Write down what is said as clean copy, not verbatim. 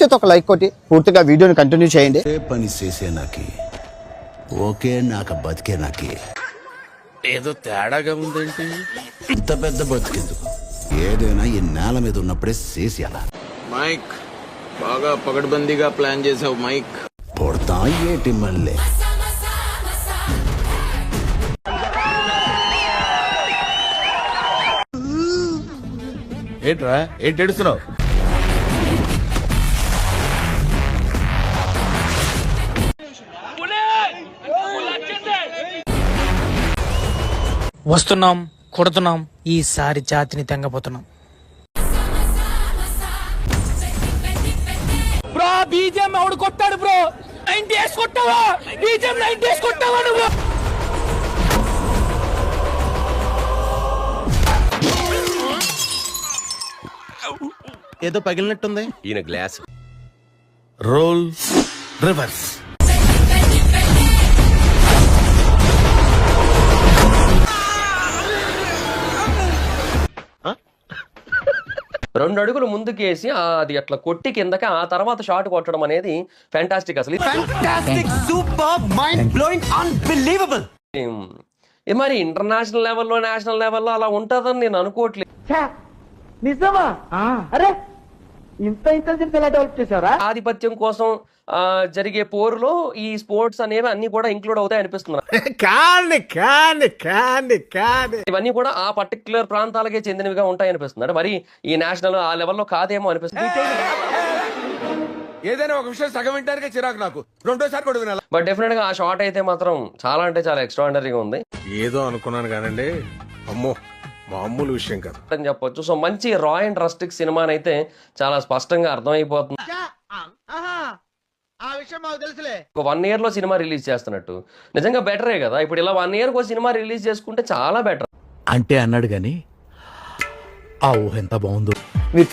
నచ్చితే ఒక లైక్ కొట్టి పూర్తిగా వీడియోని కంటిన్యూ చేయండి. పని చేసే నాకి ఓకే, నాకు బతికే నాకి ఏదో తేడాగా ఉందేంటి? ఇంత పెద్ద బతికేందుకు? ఏదైనా ఈ నేల మీద ఉన్నప్పుడే చేసి అలా మైక్ బాగా పగడ్బందీగా ప్లాన్ చేసావు మైక్. పొడతా ఏటి మళ్ళీ ఏంట్రా ఏంటి ఏడుస్తున్నావు? వస్తున్నాం, కొడుతున్నాం, ఈసారి జాతిని తెంగపోతున్నాం. బ్రో బీజం ఎవడు కొట్టాడు బ్రో? 90 వేసి కొట్టావా? బీజం 90 వేసి కొట్టావా నువ్వు? ఏదో పగిలినట్టుంది. ఈయన గ్లాస్ రోల్ రివర్స్. రెండు అడుగులు ముందుకేసి అది అట్లా కొట్టి కిందకి ఆ తర్వాత షాట్ కొట్టడం అనేది ఫ్యాంటాస్టిక్. అసలు మరి ఇంటర్నేషనల్ లెవెల్లో నేషనల్ లెవెల్లో అలా ఉంటుందని నేను అనుకోవట్లేదు. నిజమా? అరే ఇంత ఇంటెలిజెంట్ ఎలా డెవలప్ చేశారా? ఆధిపత్యం కోసం జరిగే పోరులో ఈ స్పోర్ట్స్ అనేవి అన్ని కూడా ఇంక్లూడ్ అవుతాయి అనిపిస్తున్నారు. ఇవన్నీ కూడా ఆ పర్టికులర్ ప్రాంతాలకే చెందినవిగా ఉంటాయి అనిపిస్తున్నారు. మరి ఈ నేషనల్ ఆ లెవెల్లో కాదేమో అనిపిస్తుంది. ఏదైనా ఒక విషయం సగం వింటానికే చిరాకు నాకు. రెండోసారి కూడా వినాలి. బట్ డెఫినెట్ గా ఆ షాట్ అయితే మాత్రం చాలా అంటే చాలా ఎక్స్ట్రాడినరీగా ఉంది. ఏదో అనుకున్నాను కానండి, అమ్మో మామూలు విషయం కాదు అని చెప్పొచ్చు. సో మంచి రా అండ్ రస్టిక్ సినిమా అయితే చాలా స్పష్టంగా అర్థమైపోతుంది. ఒక 1 year లో సినిమా రిలీజ్ చేస్తున్నట్టు నిజంగా బెటరే కదా. ఇప్పుడు ఇలా 1 year ఒక సినిమా రిలీజ్ చేసుకుంటే చాలా బెటర్ అంటే అన్నాడు గాని ఆ ఊహ ఎంత బాగుందో. మీరు